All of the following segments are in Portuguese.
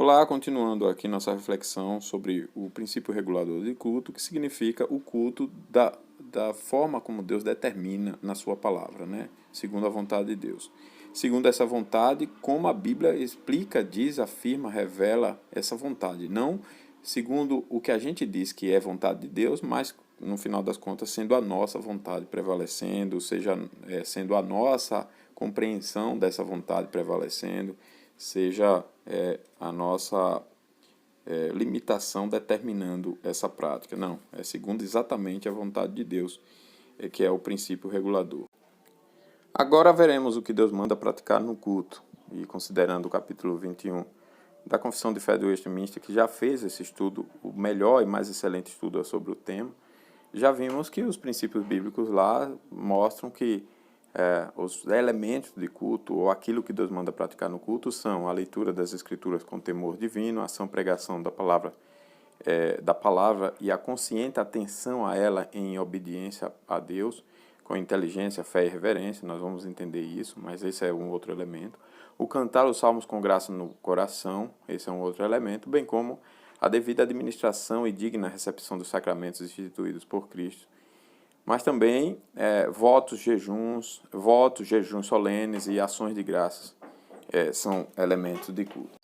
Olá, continuando aqui nossa reflexão sobre o princípio regulador de culto, que significa o culto da forma como Deus determina na sua palavra, né? Segundo a vontade de Deus. Segundo essa vontade, como a Bíblia explica, diz, afirma, revela essa vontade. Não segundo o que a gente diz que é vontade de Deus, mas no final das contas sendo a nossa vontade prevalecendo, seja sendo a nossa compreensão dessa vontade prevalecendo, seja a nossa limitação determinando essa prática. Não, é segundo exatamente a vontade de Deus, que é o princípio regulador. Agora veremos o que Deus manda praticar no culto, e considerando o capítulo 21 da Confissão de Fé do Westminster, que já fez esse estudo, o melhor e mais excelente estudo sobre o tema, já vimos que os princípios bíblicos lá mostram que os elementos de culto, ou aquilo que Deus manda praticar no culto, são a leitura das Escrituras com temor divino, a ação pregação da palavra e a consciente atenção a ela em obediência a Deus, com inteligência, fé e reverência. Nós vamos entender isso, mas esse é um outro elemento. O cantar os salmos com graça no coração, esse é um outro elemento, bem como a devida administração e digna recepção dos sacramentos instituídos por Cristo. Mas também votos, jejuns solenes e ações de graças são elementos de culto.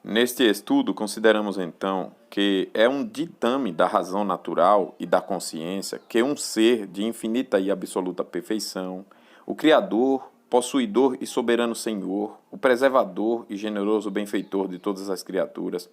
Neste estudo, consideramos então que é um ditame da razão natural e da consciência que um ser de infinita e absoluta perfeição, o Criador, possuidor e soberano Senhor, o preservador e generoso benfeitor de todas as criaturas,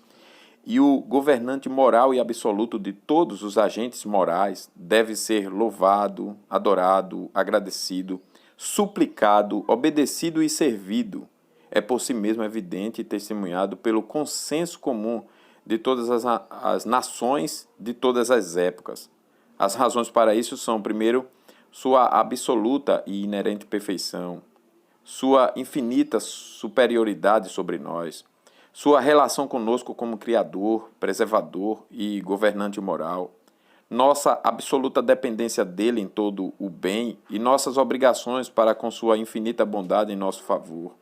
e o governante moral e absoluto de todos os agentes morais, deve ser louvado, adorado, agradecido, suplicado, obedecido e servido. É por si mesmo evidente e testemunhado pelo consenso comum de todas as nações de todas as épocas. As razões para isso são, primeiro, sua absoluta e inerente perfeição, sua infinita superioridade sobre nós, sua relação conosco como Criador, preservador e governante moral, nossa absoluta dependência dele em todo o bem e nossas obrigações para com sua infinita bondade em nosso favor.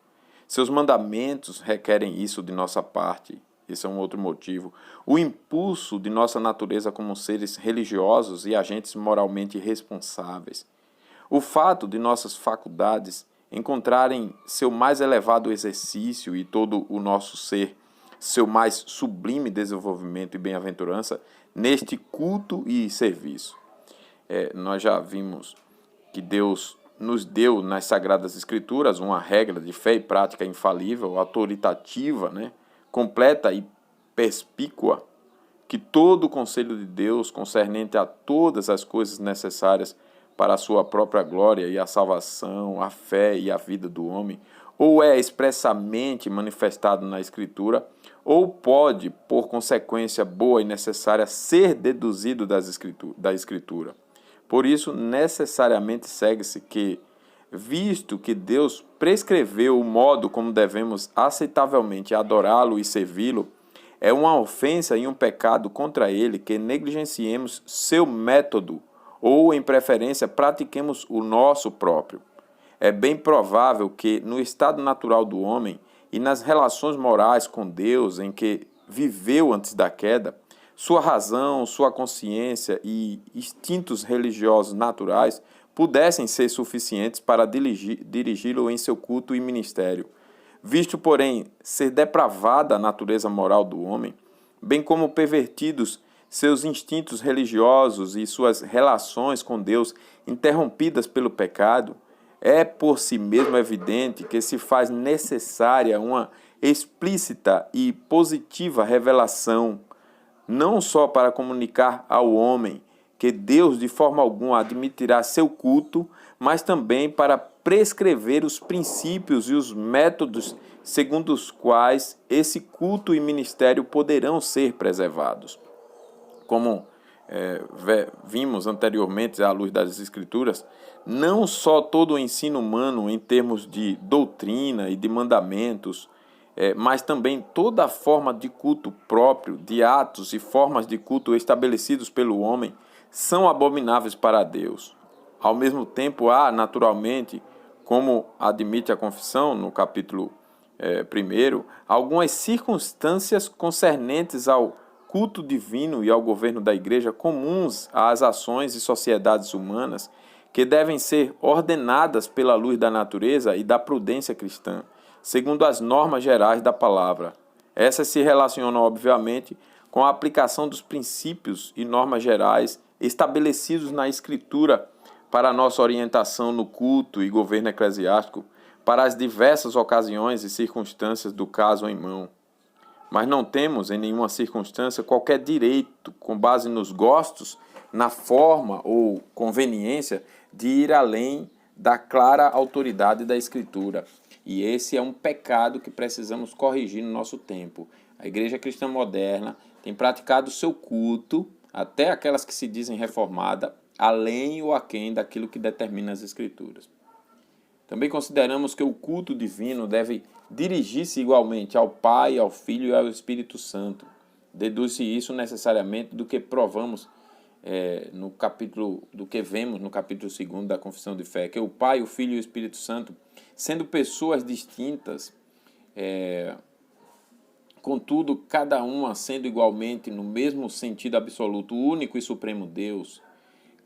Seus mandamentos requerem isso de nossa parte. Esse é um outro motivo. O impulso de nossa natureza como seres religiosos e agentes moralmente responsáveis. O fato de nossas faculdades encontrarem seu mais elevado exercício e todo o nosso ser, seu mais sublime desenvolvimento e bem-aventurança neste culto e serviço. Nós já vimos que Deus nos deu nas Sagradas Escrituras uma regra de fé e prática infalível, autoritativa, completa e perspícua, que todo o conselho de Deus concernente a todas as coisas necessárias para a sua própria glória e a salvação, a fé e a vida do homem, ou é expressamente manifestado na Escritura, ou pode, por consequência boa e necessária, ser deduzido da Escritura. Por isso, necessariamente segue-se que, visto que Deus prescreveu o modo como devemos aceitavelmente adorá-lo e servi-lo, é uma ofensa e um pecado contra ele que negligenciemos seu método ou, em preferência, pratiquemos o nosso próprio. É bem provável que, no estado natural do homem e nas relações morais com Deus em que viveu antes da queda, sua razão, sua consciência e instintos religiosos naturais pudessem ser suficientes para dirigi-lo em seu culto e ministério. Visto, porém, ser depravada a natureza moral do homem, bem como pervertidos seus instintos religiosos e suas relações com Deus interrompidas pelo pecado, é por si mesmo evidente que se faz necessária uma explícita e positiva revelação, não só para comunicar ao homem que Deus de forma alguma admitirá seu culto, mas também para prescrever os princípios e os métodos segundo os quais esse culto e ministério poderão ser preservados. Como vimos anteriormente à luz das Escrituras, não só todo o ensino humano em termos de doutrina e de mandamentos, mas também toda a forma de culto próprio, de atos e formas de culto estabelecidos pelo homem, são abomináveis para Deus. Ao mesmo tempo, há, naturalmente, como admite a confissão no capítulo primeiro, algumas circunstâncias concernentes ao culto divino e ao governo da igreja comuns às ações e sociedades humanas que devem ser ordenadas pela luz da natureza e da prudência cristã, segundo as normas gerais da palavra. Essas se relacionam, obviamente, com a aplicação dos princípios e normas gerais estabelecidos na Escritura para a nossa orientação no culto e governo eclesiástico, para as diversas ocasiões e circunstâncias do caso em mão. Mas não temos, em nenhuma circunstância, qualquer direito, com base nos gostos, na forma ou conveniência, de ir além da clara autoridade da Escritura. E esse é um pecado que precisamos corrigir no nosso tempo. A Igreja Cristã Moderna tem praticado o seu culto, até aquelas que se dizem reformada, além ou aquém daquilo que determina as Escrituras. Também consideramos que o culto divino deve dirigir-se igualmente ao Pai, ao Filho e ao Espírito Santo. Deduz-se isso necessariamente do que provamos do que vemos no capítulo 2 da Confissão de Fé, que o Pai, o Filho e o Espírito Santo, sendo pessoas distintas, contudo, cada uma sendo igualmente, no mesmo sentido absoluto, o único e supremo Deus,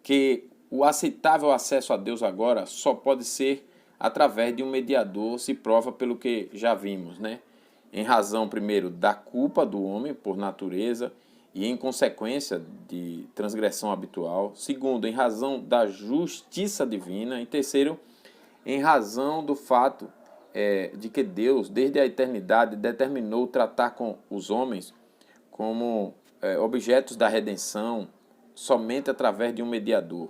que o aceitável acesso a Deus agora só pode ser através de um mediador, se prova pelo que já vimos, né? Em razão, primeiro, da culpa do homem por natureza e em consequência de transgressão habitual. Segundo, em razão da justiça divina. E terceiro, em razão do fato de que Deus, desde a eternidade, determinou tratar com os homens como objetos da redenção somente através de um mediador.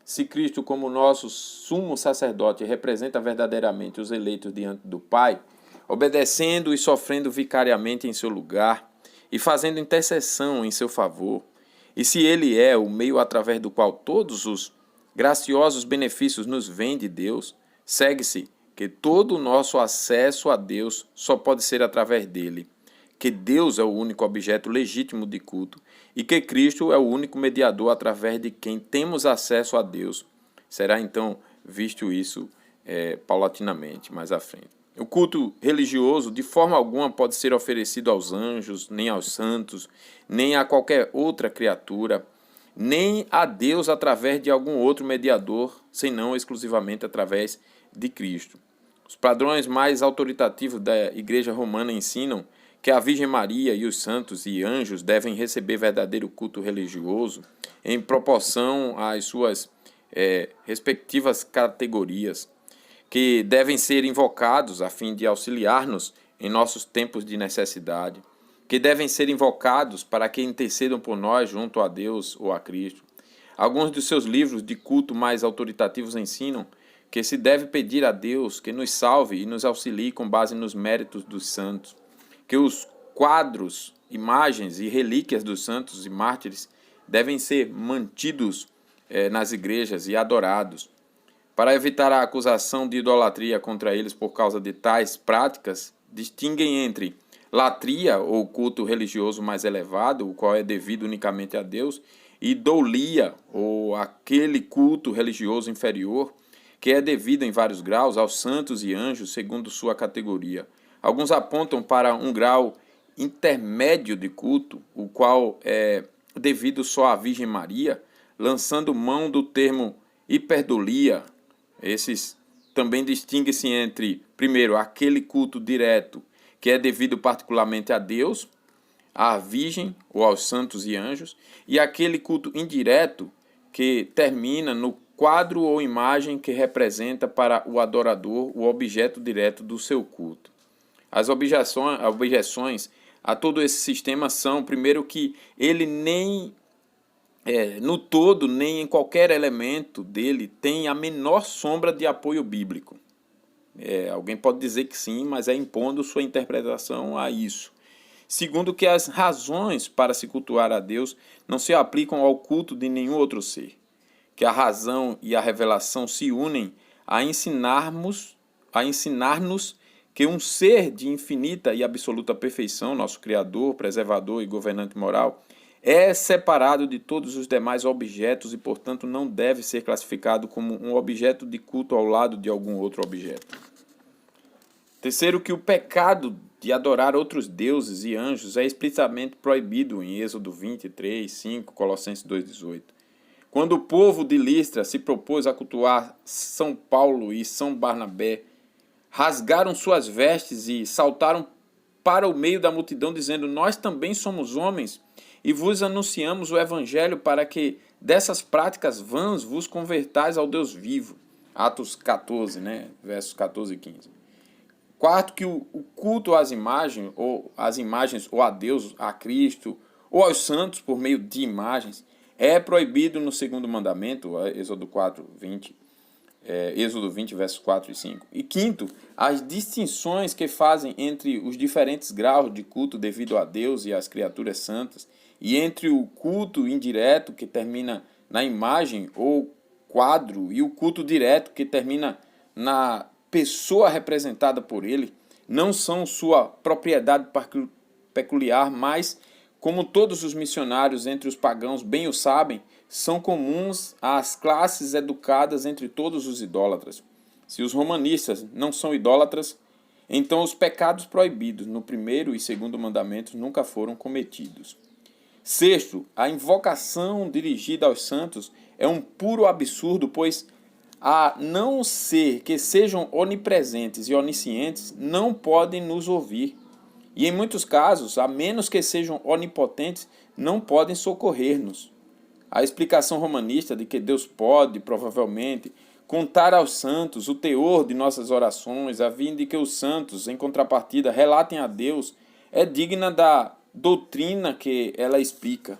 Se Cristo, como nosso sumo sacerdote, representa verdadeiramente os eleitos diante do Pai, obedecendo e sofrendo vicariamente em seu lugar e fazendo intercessão em seu favor, e se Ele é o meio através do qual todos os graciosos benefícios nos vêm de Deus, segue-se que todo o nosso acesso a Deus só pode ser através dele, que Deus é o único objeto legítimo de culto e que Cristo é o único mediador através de quem temos acesso a Deus. Será então visto isso paulatinamente mais à frente. O culto religioso de forma alguma pode ser oferecido aos anjos, nem aos santos, nem a qualquer outra criatura, nem a Deus através de algum outro mediador, senão exclusivamente através de Cristo. Os padrões mais autoritativos da Igreja Romana ensinam que a Virgem Maria e os santos e anjos devem receber verdadeiro culto religioso em proporção às suas respectivas categorias, que devem ser invocados a fim de auxiliar-nos em nossos tempos de necessidade, que devem ser invocados para que intercedam por nós junto a Deus ou a Cristo. Alguns dos seus livros de culto mais autoritativos ensinam que se deve pedir a Deus que nos salve e nos auxilie com base nos méritos dos santos, que os quadros, imagens e relíquias dos santos e mártires devem ser mantidos nas igrejas e adorados. Para evitar a acusação de idolatria contra eles por causa de tais práticas, distinguem entre latria, ou culto religioso mais elevado, o qual é devido unicamente a Deus, e doulia, ou aquele culto religioso inferior, que é devido em vários graus aos santos e anjos, segundo sua categoria. Alguns apontam para um grau intermédio de culto, o qual é devido só à Virgem Maria, lançando mão do termo hiperdolia. Esses também distinguem-se entre, primeiro, aquele culto direto, que é devido particularmente a Deus, à Virgem ou aos santos e anjos, e aquele culto indireto, que termina no quadro ou imagem que representa para o adorador o objeto direto do seu culto. As objeções a todo esse sistema são, primeiro, que ele nem no todo, nem em qualquer elemento dele tem a menor sombra de apoio bíblico. Alguém pode dizer que sim, mas é impondo sua interpretação a isso. Segundo, que as razões para se cultuar a Deus não se aplicam ao culto de nenhum outro ser. Que a razão e a revelação se unem a ensinar-nos que um ser de infinita e absoluta perfeição, nosso Criador, preservador e governante moral, é separado de todos os demais objetos e, portanto, não deve ser classificado como um objeto de culto ao lado de algum outro objeto. Terceiro, que o pecado de adorar outros deuses e anjos é explicitamente proibido em Êxodo 23, 5, Colossenses 2,18. Quando o povo de Listra se propôs a cultuar São Paulo e São Barnabé, rasgaram suas vestes e saltaram para o meio da multidão, dizendo: nós também somos homens e vos anunciamos o evangelho para que dessas práticas vãs vos convertais ao Deus vivo. Atos 14, né? Versos 14 e 15. Quarto, que o culto às imagens, ou a Deus, a Cristo, ou aos santos por meio de imagens, é proibido no segundo mandamento, Êxodo 4, 20, Êxodo 20, versos 4 e 5. E quinto, as distinções que fazem entre os diferentes graus de culto devido a Deus e às criaturas santas, e entre o culto indireto, que termina na imagem ou quadro, e o culto direto, que termina na pessoa representada por ele, não são sua propriedade peculiar, mas, como todos os missionários entre os pagãos bem o sabem, são comuns às classes educadas entre todos os idólatras. Se os romanistas não são idólatras, então os pecados proibidos no primeiro e segundo mandamentos nunca foram cometidos. Sexto, a invocação dirigida aos santos é um puro absurdo, pois, a não ser que sejam onipresentes e oniscientes, não podem nos ouvir. E em muitos casos, a menos que sejam onipotentes, não podem socorrer-nos. A explicação romanista de que Deus pode, provavelmente, contar aos santos o teor de nossas orações, a fim de que os santos, em contrapartida, relatem a Deus, é digna da doutrina que ela explica.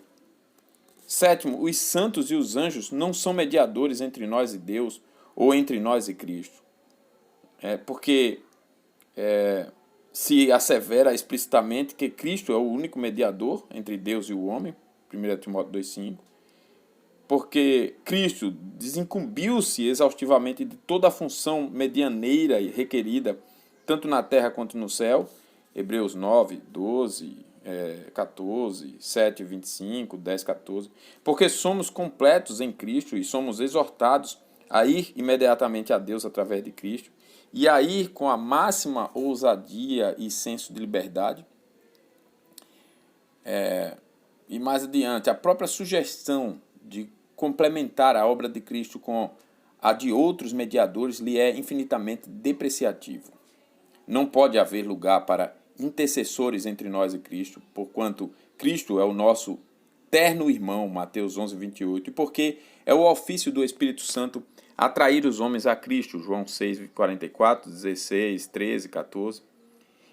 Sétimo, os santos e os anjos não são mediadores entre nós e Deus, ou entre nós e Cristo. Porque se assevera explicitamente que Cristo é o único mediador entre Deus e o homem, 1 Timóteo 2,5, porque Cristo desincumbiu-se exaustivamente de toda a função medianeira e requerida, tanto na terra quanto no céu, Hebreus 9, 12, 14, 7, 25, 10, 14, porque somos completos em Cristo e somos exortados a ir imediatamente a Deus através de Cristo, e a ir com a máxima ousadia e senso de liberdade. E mais adiante, a própria sugestão de complementar a obra de Cristo com a de outros mediadores lhe é infinitamente depreciativo. Não pode haver lugar para intercessores entre nós e Cristo, porquanto Cristo é o nosso terno irmão, Mateus 11, 28, e porque é o ofício do Espírito Santo atrair os homens a Cristo, João 6, 44, 16, 13, 14.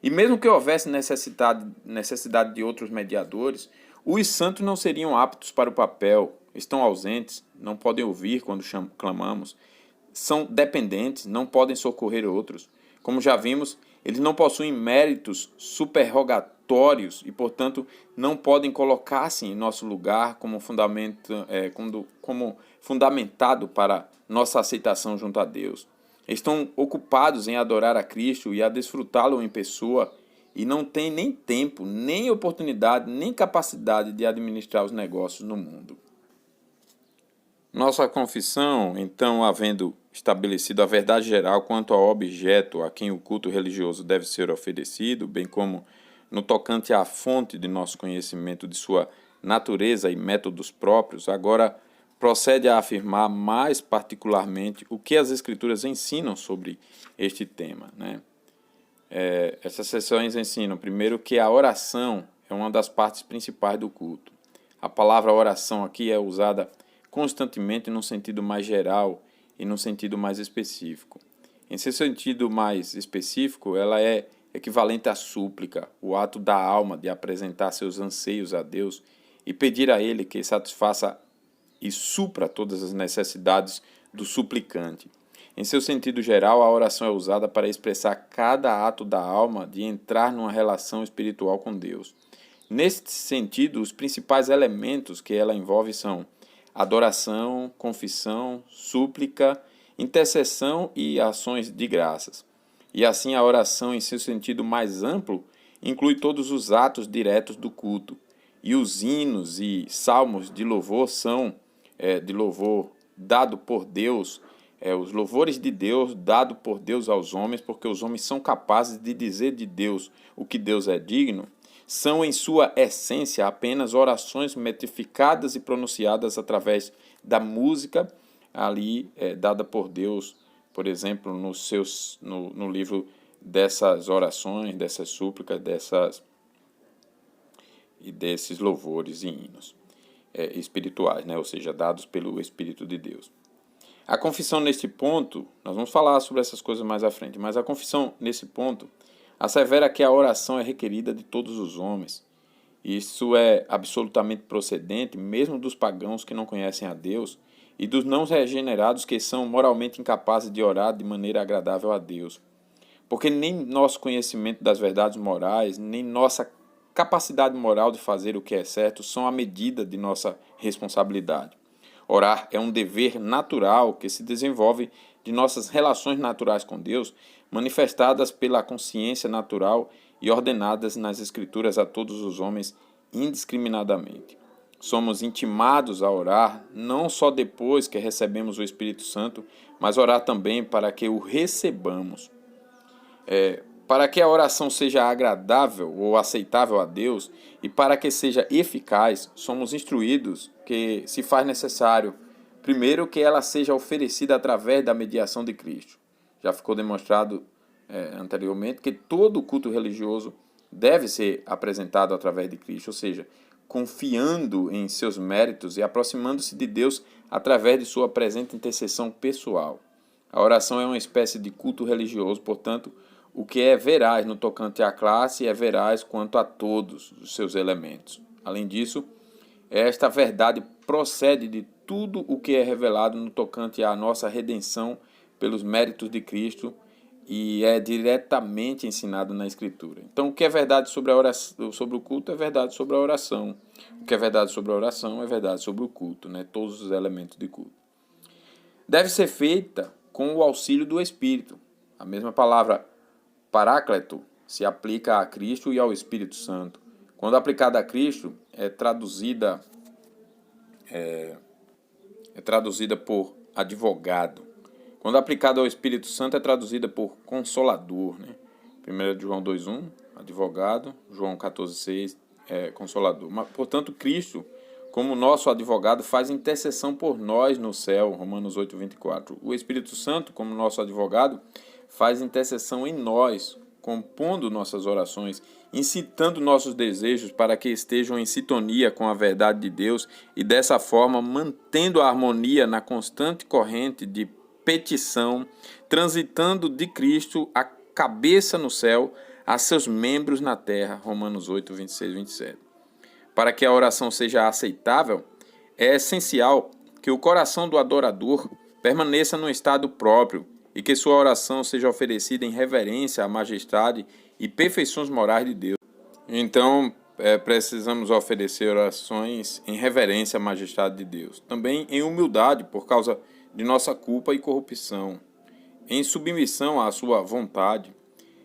E mesmo que houvesse necessidade de outros mediadores, os santos não seriam aptos para o papel, estão ausentes, não podem ouvir quando clamamos, são dependentes, não podem socorrer outros. Como já vimos, eles não possuem méritos superrogatórios e, portanto, não podem colocar-se em nosso lugar como fundamentado para nossa aceitação junto a Deus. Estão ocupados em adorar a Cristo e a desfrutá-lo em pessoa e não têm nem tempo, nem oportunidade, nem capacidade de administrar os negócios no mundo. Nossa confissão, então, havendo estabelecido a verdade geral quanto ao objeto a quem o culto religioso deve ser oferecido, bem como no tocante à fonte de nosso conhecimento de sua natureza e métodos próprios, agora procede a afirmar mais particularmente o que as Escrituras ensinam sobre este tema. Essas sessões ensinam, primeiro, que a oração é uma das partes principais do culto. A palavra oração aqui é usada constantemente no sentido mais geral e no sentido mais específico. Em seu sentido mais específico, ela é equivalente à súplica, o ato da alma de apresentar seus anseios a Deus e pedir a Ele que satisfaça e supra todas as necessidades do suplicante. Em seu sentido geral, a oração é usada para expressar cada ato da alma de entrar numa relação espiritual com Deus. Neste sentido, os principais elementos que ela envolve são adoração, confissão, súplica, intercessão e ações de graças. E assim a oração, em seu sentido mais amplo, inclui todos os atos diretos do culto. E os hinos e salmos de louvor são de louvor dado por Deus os louvores de Deus dado por Deus aos homens, porque os homens são capazes de dizer de Deus o que Deus é digno, são em sua essência apenas orações metrificadas e pronunciadas através da música ali dada por Deus, por exemplo, no livro dessas orações, dessas súplicas, desses louvores e hinos espirituais, né? Ou seja, dados pelo Espírito de Deus. A confissão neste ponto, nós vamos falar sobre essas coisas mais à frente, mas a confissão nesse ponto assevera que a oração é requerida de todos os homens. Isso é absolutamente procedente, mesmo dos pagãos que não conhecem a Deus e dos não regenerados que são moralmente incapazes de orar de maneira agradável a Deus. Porque nem nosso conhecimento das verdades morais, nem nossa capacidade moral de fazer o que é certo são a medida de nossa responsabilidade. Orar é um dever natural que se desenvolve de nossas relações naturais com Deus, manifestadas pela consciência natural e ordenadas nas Escrituras a todos os homens indiscriminadamente. Somos intimados a orar não só depois que recebemos o Espírito Santo, mas orar também para que o recebamos. Para que a oração seja agradável ou aceitável a Deus e para que seja eficaz, somos instruídos que se faz necessário, primeiro, que ela seja oferecida através da mediação de Cristo. Já ficou demonstrado anteriormente que todo culto religioso deve ser apresentado através de Cristo, ou seja, confiando em seus méritos e aproximando-se de Deus através de sua presente intercessão pessoal. A oração é uma espécie de culto religioso, portanto, o que é veraz no tocante à classe é veraz quanto a todos os seus elementos. Além disso, esta verdade procede de tudo o que é revelado no tocante à nossa redenção pelos méritos de Cristo e é diretamente ensinado na Escritura. Então, o que é verdade sobre a oração, sobre o culto é verdade sobre a oração. O que é verdade sobre a oração é verdade sobre o culto, né? Todos os elementos de culto. Deve ser feita com o auxílio do Espírito. A mesma palavra Paráclito se aplica a Cristo e ao Espírito Santo. Quando aplicada a Cristo, é traduzida por advogado. Quando aplicada ao Espírito Santo, é traduzida por consolador. Né? 1 João 2,1, advogado. João 14,6, consolador. Portanto, Cristo, como nosso advogado, faz intercessão por nós no céu. Romanos 8,24. O Espírito Santo, como nosso advogado, faz intercessão em nós, compondo nossas orações, incitando nossos desejos para que estejam em sintonia com a verdade de Deus e, dessa forma, mantendo a harmonia na constante corrente de petição, transitando de Cristo, a cabeça no céu, a seus membros na terra. Romanos 8, 26 e 27. Para que a oração seja aceitável, é essencial que o coração do adorador permaneça no estado próprio, e que sua oração seja oferecida em reverência à majestade e perfeições morais de Deus. Então, precisamos oferecer orações em reverência à majestade de Deus. Também em humildade por causa de nossa culpa e corrupção. Em submissão à sua vontade.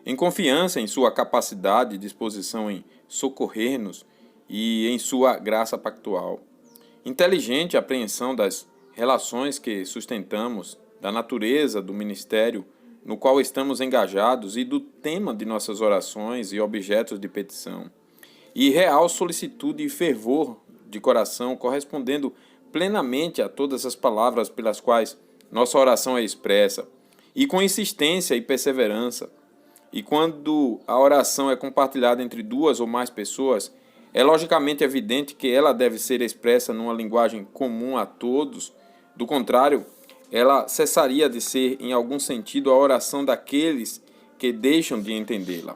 Em confiança em sua capacidade e disposição em socorrer-nos e em sua graça pactual. Inteligente apreensão das relações que sustentamos, da natureza do ministério no qual estamos engajados e do tema de nossas orações e objetos de petição. E real solicitude e fervor de coração, correspondendo plenamente a todas as palavras pelas quais nossa oração é expressa, e com insistência e perseverança. E quando a oração é compartilhada entre duas ou mais pessoas, é logicamente evidente que ela deve ser expressa numa linguagem comum a todos. Do contrário, ela cessaria de ser, em algum sentido, a oração daqueles que deixam de entendê-la.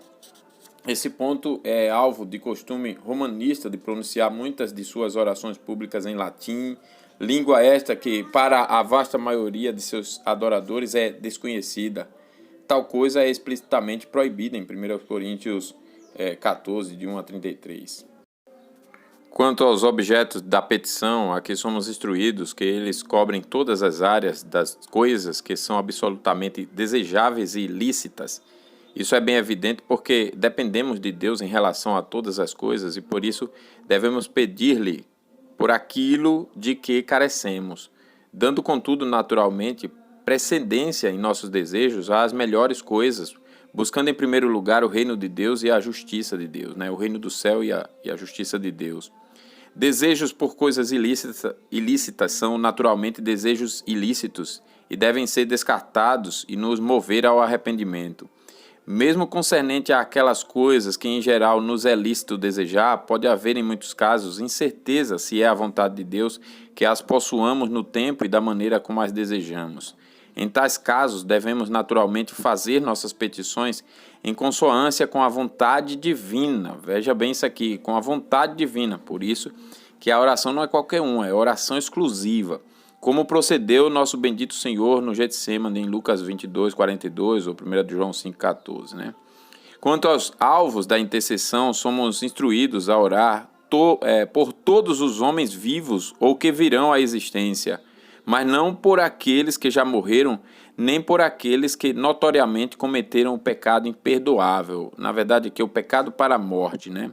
Esse ponto é alvo de costume romanista de pronunciar muitas de suas orações públicas em latim, língua esta que, para a vasta maioria de seus adoradores, é desconhecida. Tal coisa é explicitamente proibida em 1 Coríntios 14, de 1 a 33. Quanto aos objetos da petição, aqui somos instruídos que eles cobrem todas as áreas das coisas que são absolutamente desejáveis e ilícitas. Isso é bem evidente porque dependemos de Deus em relação a todas as coisas e por isso devemos pedir-lhe por aquilo de que carecemos, dando contudo naturalmente precedência em nossos desejos às melhores coisas, buscando em primeiro lugar o reino de Deus e a justiça de Deus, né? O reino do céu e a justiça de Deus. Desejos por coisas ilícitas são naturalmente desejos ilícitos e devem ser descartados e nos mover ao arrependimento. Mesmo concernente àquelas coisas que em geral nos é lícito desejar, pode haver em muitos casos incerteza se é a vontade de Deus que as possuamos no tempo e da maneira como as desejamos. Em tais casos, devemos naturalmente fazer nossas petições em consonância com a vontade divina. Veja bem isso aqui, com a vontade divina. Por isso que a oração não é qualquer uma, é oração exclusiva. Como procedeu nosso bendito Senhor no Getsemane, em Lucas 22, 42 ou 1 João 5, 14. Né? Quanto aos alvos da intercessão, somos instruídos a orar por todos os homens vivos ou que virão à existência, mas não por aqueles que já morreram, nem por aqueles que notoriamente cometeram o pecado imperdoável. Na verdade, que é o pecado para a morte. Né?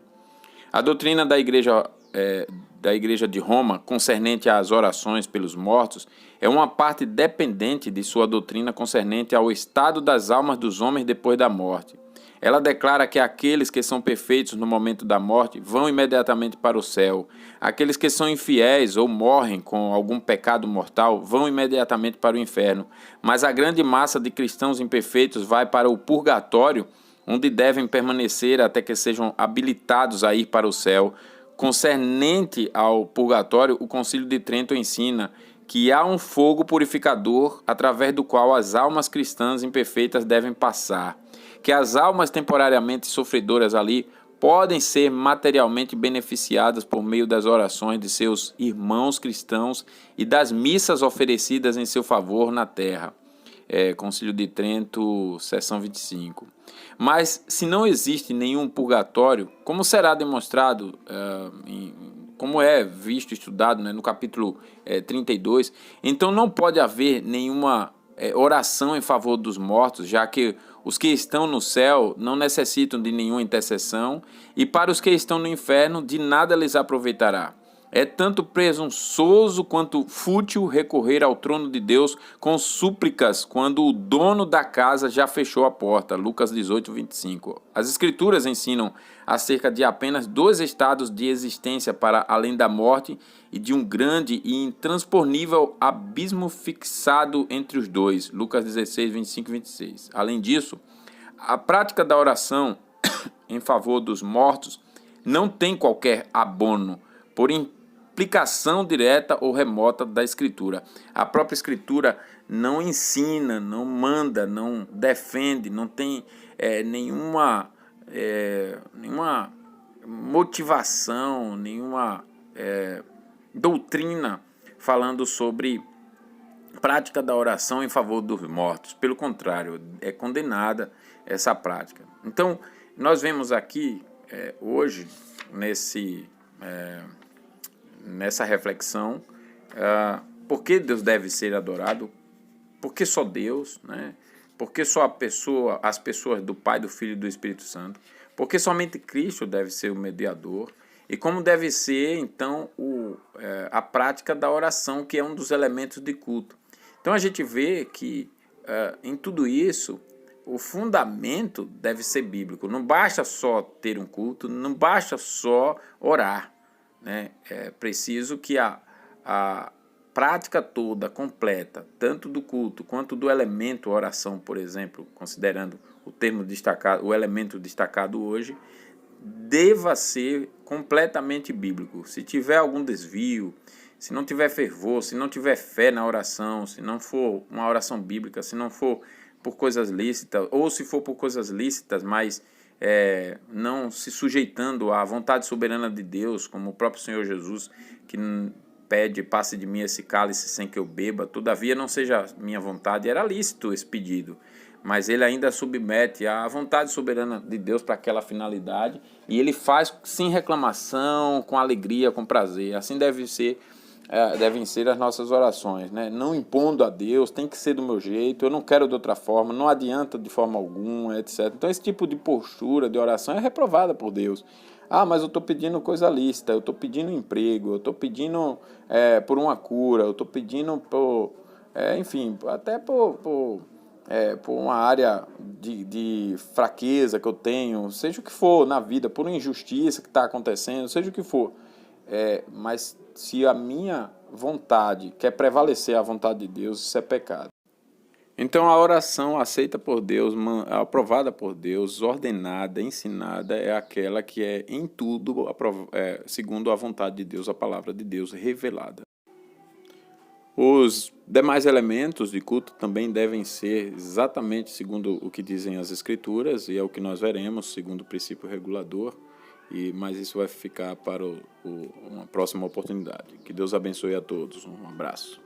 A doutrina da Igreja de Roma, concernente às orações pelos mortos, é uma parte dependente de sua doutrina concernente ao estado das almas dos homens depois da morte. Ela declara que aqueles que são perfeitos no momento da morte vão imediatamente para o céu. Aqueles que são infiéis ou morrem com algum pecado mortal vão imediatamente para o inferno. Mas a grande massa de cristãos imperfeitos vai para o purgatório, onde devem permanecer até que sejam habilitados a ir para o céu. Concernente ao purgatório, o Concílio de Trento ensina que há um fogo purificador através do qual as almas cristãs imperfeitas devem passar, que as almas temporariamente sofredoras ali podem ser materialmente beneficiadas por meio das orações de seus irmãos cristãos e das missas oferecidas em seu favor na terra. Concílio de Trento, seção 25. Mas, se não existe nenhum purgatório, como será demonstrado, como é visto e estudado, né, no capítulo 32, então não pode haver nenhuma oração em favor dos mortos, já que os que estão no céu não necessitam de nenhuma intercessão, e para os que estão no inferno, de nada lhes aproveitará. É tanto presunçoso quanto fútil recorrer ao trono de Deus com súplicas quando o dono da casa já fechou a porta. Lucas 18, 25. As Escrituras ensinam acerca de apenas dois estados de existência para além da morte e de um grande e intransponível abismo fixado entre os dois. Lucas 16, 25 e 26. Além disso, a prática da oração em favor dos mortos não tem qualquer abono, por implicação direta ou remota da Escritura. A própria Escritura não ensina, não manda, não defende, não tem nenhuma motivação, nenhuma doutrina falando sobre prática da oração em favor dos mortos. Pelo contrário, é condenada essa prática. Então, nós vemos aqui hoje, nessa reflexão, por que Deus deve ser adorado, por que só Deus, né? Por que só as pessoas do Pai, do Filho e do Espírito Santo, por que somente Cristo deve ser o mediador, e como deve ser, então, a prática da oração, que é um dos elementos de culto. Então a gente vê que em tudo isso, o fundamento deve ser bíblico. Não basta só ter um culto, não basta só orar. Né? É preciso que a prática toda, completa, tanto do culto quanto do elemento oração, por exemplo, considerando o elemento destacado hoje, deva ser completamente bíblico. Se tiver algum desvio, se não tiver fervor, se não tiver fé na oração, se não for uma oração bíblica, se não for por coisas lícitas, ou se for por coisas lícitas, mas não se sujeitando à vontade soberana de Deus, como o próprio Senhor Jesus, que pede, passe de mim esse cálice sem que eu beba, todavia não seja minha vontade. Era lícito esse pedido, mas ele ainda submete à vontade soberana de Deus para aquela finalidade, e ele faz sem reclamação, com alegria, com prazer. Assim devem ser as nossas orações, né? Não impondo a Deus, tem que ser do meu jeito, eu não quero de outra forma, não adianta de forma alguma, etc. Então esse tipo de postura de oração é reprovada por Deus. Mas eu estou pedindo coisa lícita, eu estou pedindo emprego, eu estou pedindo por uma cura, eu estou pedindo enfim, até por uma área de fraqueza que eu tenho, seja o que for na vida, por uma injustiça que está acontecendo, seja o que for. Mas se a minha vontade quer prevalecer a vontade de Deus, isso é pecado. Então a oração aceita por Deus, aprovada por Deus, ordenada, ensinada, é aquela que é em tudo segundo a vontade de Deus, a palavra de Deus revelada. Os demais elementos de culto também devem ser exatamente segundo o que dizem as Escrituras, e é o que nós veremos, segundo o princípio regulador, mas isso vai ficar para uma próxima oportunidade. Que Deus abençoe a todos. Um abraço.